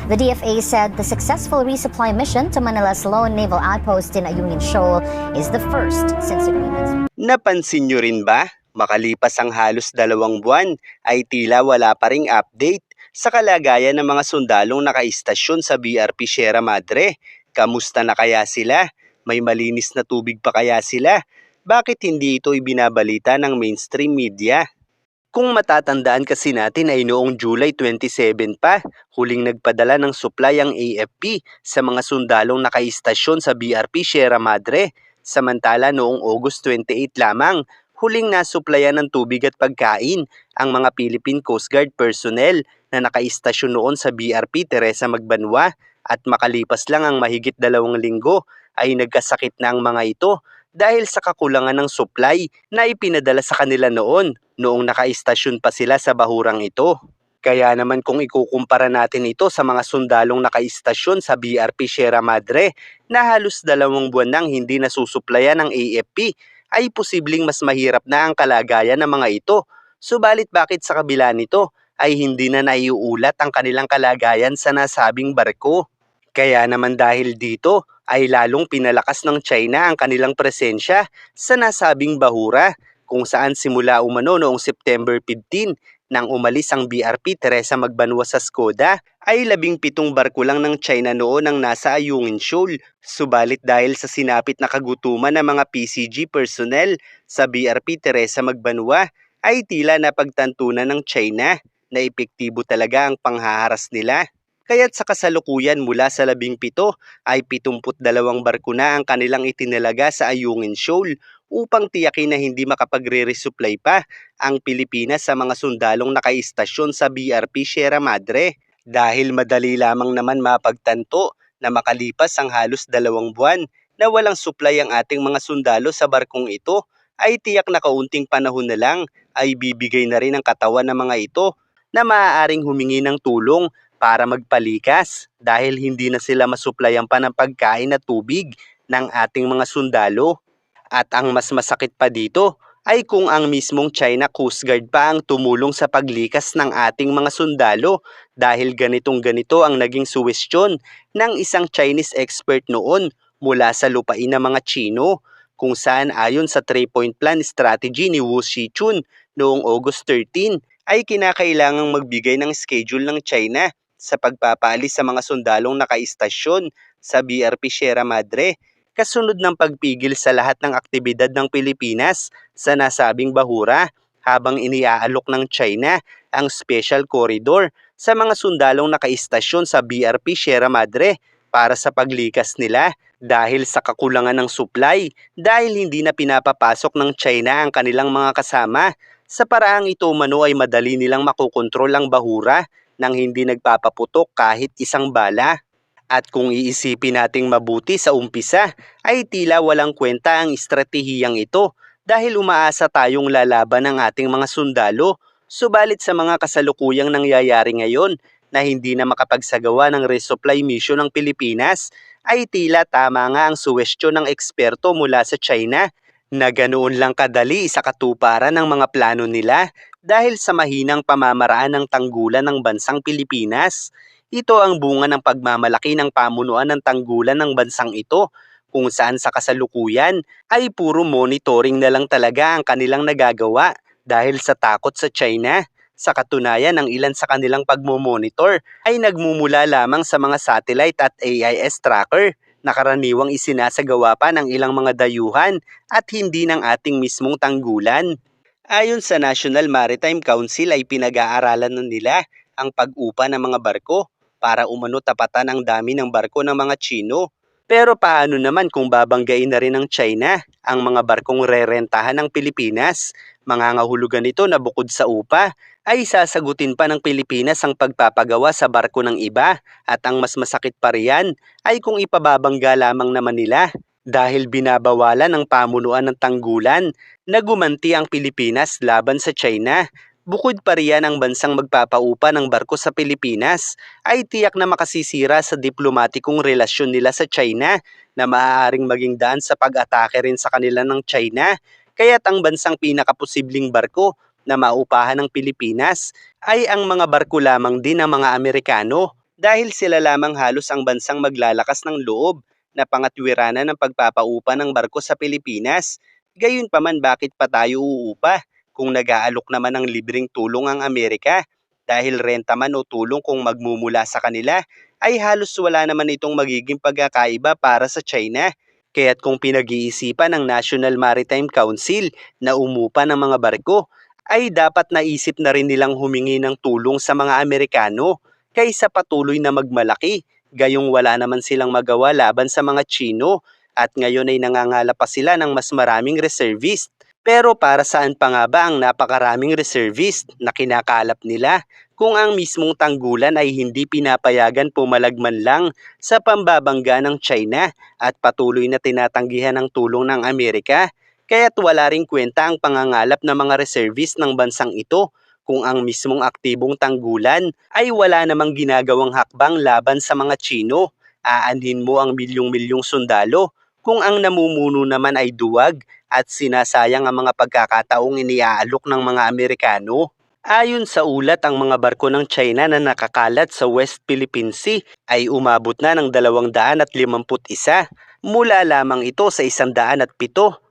The DFA said the successful resupply mission to Manila's lone naval outpost in Ayungin Shoal is the first since agreements. Napansin nyo rin ba? Makalipas ang halos 2 buwan ay tila wala pa ring update sa kalagayan ng mga sundalong nakaistasyon sa BRP Sierra Madre. Kamusta na kaya sila? May malinis na tubig pa kaya sila? Bakit hindi ito ibinabalita ng mainstream media? Kung matatandaan kasi natin ay noong July 27 pa, huling nagpadala ng supply ang AFP sa mga sundalong nakaistasyon sa BRP Sierra Madre. Samantala noong August 28 lamang, huling nasuplayan ng tubig at pagkain ang mga Philippine Coast Guard personnel na nakaistasyon noon sa BRP Teresa Magbanwa, at makalipas lang ang mahigit 2 linggo ay nagkasakit na ang mga ito dahil sa kakulangan ng supply na ipinadala sa kanila noong nakaistasyon pa sila sa bahurang ito. Kaya naman kung ikukumpara natin ito sa mga sundalong nakaistasyon sa BRP Sierra Madre na halos 2 buwan nang hindi nasusuplayan ng AFP, ay posibleng mas mahirap na ang kalagayan ng mga ito. Subalit bakit sa kabila nito ay hindi na naiuulat ang kanilang kalagayan sa nasabing barko? Kaya naman dahil dito ay lalong pinalakas ng China ang kanilang presensya sa nasabing bahura, kung saan simula umano noong September 15 nang umalis ang BRP Teresa Magbanwa sa Skoda ay 17 barko lang ng China noon ang nasa Ayungin Shoal. Subalit dahil sa sinapit na kagutuman ng mga PCG personnel sa BRP Teresa Magbanwa ay tila napagtantunan ng China na epektibo talaga ang panghaharas nila. Kaya't sa kasalukuyan mula sa 17 ay 72 barko na ang kanilang itinalaga sa Ayungin Shoal upang tiyakin na hindi makapagre-resupply pa ang Pilipinas sa mga sundalong nakaistasyon sa BRP Sierra Madre. Dahil madali lamang naman mapagtanto na makalipas ang halos 2 buwan na walang supply ang ating mga sundalo sa barkong ito, ay tiyak na kaunting panahon na lang ay bibigay na rin ang katawan ng mga ito na maaaring humingi ng tulong para magpalikas dahil hindi na sila masuplayan pa ng pagkain at tubig ng ating mga sundalo. At ang mas masakit pa dito ay kung ang mismong China Coast Guard pa ang tumulong sa paglikas ng ating mga sundalo, dahil ganito ang naging suwestyon ng isang Chinese expert noon mula sa lupain ng mga Chino, kung saan ayon sa 3-point plan strategy ni Wu Shichun noong August 13 ay kinakailangang magbigay ng schedule ng China sa pagpapaalis sa mga sundalong nakaistasyon sa BRP Sierra Madre, kasunod ng pagpigil sa lahat ng aktibidad ng Pilipinas sa nasabing bahura, habang iniaalok ng China ang special corridor sa mga sundalong nakaistasyon sa BRP Sierra Madre para sa paglikas nila dahil sa kakulangan ng supply, dahil hindi na pinapapasok ng China ang kanilang mga kasama. Sa paraang ito umano ay madali nilang makokontrol ang bahura nang hindi nagpapaputok kahit isang bala. At kung iisipin nating mabuti sa umpisa, ay tila walang kwenta ang estratehiyang ito dahil umaasa tayong lalaban ng ating mga sundalo. Subalit sa mga kasalukuyang nangyayari ngayon na hindi na makapagsagawa ng resupply mission ng Pilipinas, ay tila tama nga ang suwestyon ng eksperto mula sa China na ganoon lang kadali sa katuparan ng mga plano nila dahil sa mahinang pamamaraan ng tanggulan ng bansang Pilipinas. Ito ang bunga ng pagmamalaki ng pamunuan ng tanggulan ng bansang ito, kung saan sa kasalukuyan ay puro monitoring na lang talaga ang kanilang nagagawa dahil sa takot sa China. Sa katunayan, ang ilan sa kanilang pagmomonitor ay nagmumula lamang sa mga satellite at AIS tracker na karaniwang isinasagawa pa ng ilang mga dayuhan at hindi ng ating mismong tanggulan. Ayon sa National Maritime Council ay pinag-aaralan na nila ang pag-upa ng mga barko para umano tapatan ang dami ng barko ng mga Chino. Pero paano naman kung babanggain na rin ng China ang mga barkong rerentahan ng Pilipinas? Mangangahulugan ito na bukod sa upa ay sasagutin pa ng Pilipinas ang pagpapagawa sa barko ng iba, at ang mas masakit pa riyan ay kung ipababangga lamang naman nila dahil binabawalan ng pamunuan ng tanggulan na gumanti ang Pilipinas laban sa China. Bukod pa riyan ang bansang magpapaupa ng barko sa Pilipinas ay tiyak na makasisira sa diplomatikong relasyon nila sa China na maaaring maging daan sa pag-atake rin sa kanila ng China. Kaya't ang bansang pinakaposibleng barko na maupahan ng Pilipinas ay ang mga barko lamang din ng mga Amerikano dahil sila lamang halos ang bansang maglalakas ng loob na pangatwiranan ng pagpapaupa ng barko sa Pilipinas. Gayunpaman, bakit pa tayo uupa kung nag-aalok naman ng libreng tulong ang Amerika? Dahil renta man o tulong kung magmumula sa kanila ay halos wala naman itong magiging pagkakaiba para sa China. Kaya't kung pinag-iisipan ng National Maritime Council na umupa ng mga barko, ay dapat naisip na rin nilang humingi ng tulong sa mga Amerikano kaysa patuloy na magmalaki, gayong wala naman silang magawa laban sa mga Chino at ngayon ay nangangala pa sila ng mas maraming reservist. Pero para saan pa nga ba ang napakaraming reservist na kinakalap nila kung ang mismong tanggulan ay hindi pinapayagan pumalagman lang sa pambabangga ng China at patuloy na tinatanggihan ng tulong ng Amerika? Kaya't wala ring kwenta ang pangangalap ng mga reservist ng bansang ito kung ang mismong aktibong tanggulan ay wala namang ginagawang hakbang laban sa mga Chino. Aanhin mo ang milyong-milyong sundalo kung ang namumuno naman ay duwag at sinasayang ang mga pagkakataong iniaalok ng mga Amerikano. Ayon sa ulat, ang mga barko ng China na nakakalat sa West Philippine Sea ay umabot na ng 251. Mula lamang ito sa 107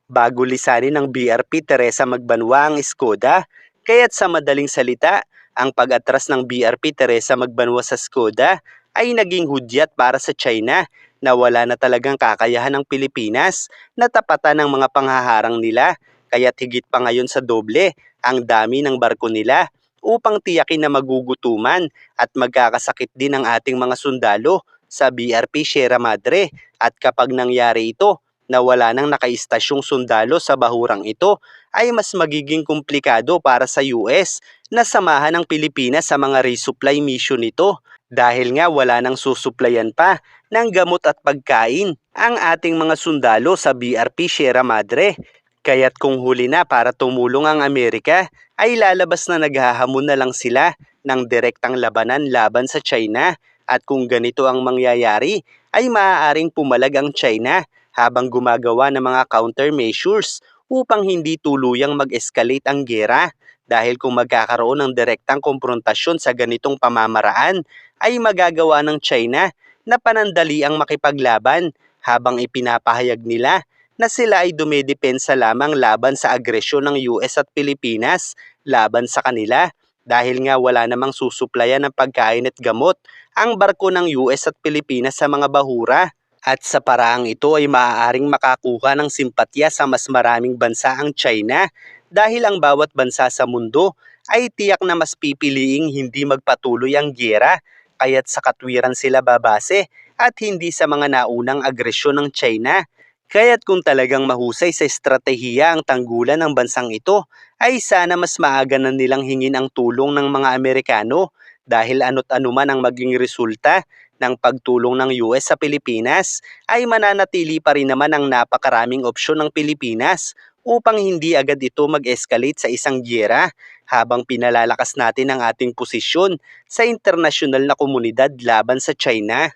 bago lisanin ng BRP Teresa Magbanwa ang Skoda. Kaya't sa madaling salita, ang pag-atras ng BRP Teresa Magbanwa sa Skoda ay naging hudyat para sa China na wala na talagang kakayahan ng Pilipinas na tapatan ng mga panghaharang nila. Kaya't higit pa ngayon sa doble ang dami ng barko nila upang tiyakin na magugutuman at magkakasakit din ang ating mga sundalo sa BRP Sierra Madre. At kapag nangyari ito, na wala nang nakaistasyong sundalo sa bahurang ito, ay mas magiging komplikado para sa US na samahan ng Pilipinas sa mga resupply mission nito dahil nga wala nang susuplayan pa ng gamot at pagkain ang ating mga sundalo sa BRP Sierra Madre. Kaya't kung huli na para tumulong ang Amerika, ay lalabas na naghahamon na lang sila ng direktang labanan laban sa China. At kung ganito ang mangyayari, ay maaaring pumalag ang China habang gumagawa ng mga countermeasures upang hindi tuluyang mag-escalate ang giyera. Dahil kung magkakaroon ng direktang komprontasyon sa ganitong pamamaraan, ay magagawa ng China na panandali ang makipaglaban habang ipinapahayag nila na sila ay dumedepensa lamang laban sa agresyon ng US at Pilipinas laban sa kanila dahil nga wala namang susuplayan ng pagkain at gamot ang barko ng US at Pilipinas sa mga bahura. At sa paraang ito ay maaaring makakuha ng simpatya sa mas maraming bansa ang China dahil ang bawat bansa sa mundo ay tiyak na mas pipiliing hindi magpatuloy ang giyera kaya't sa katwiran sila babase at hindi sa mga naunang agresyon ng China. Kaya't kung talagang mahusay sa estratehiya ang tanggulan ng bansang ito, ay sana mas maaga na nilang hingin ang tulong ng mga Amerikano dahil ano't ano man ang maging resulta ng pagtulong ng US sa Pilipinas, ay mananatili pa rin naman ang napakaraming opsyon ng Pilipinas upang hindi agad ito mag-escalate sa isang giyera habang pinalalakas natin ang ating posisyon sa internasyonal na komunidad laban sa China.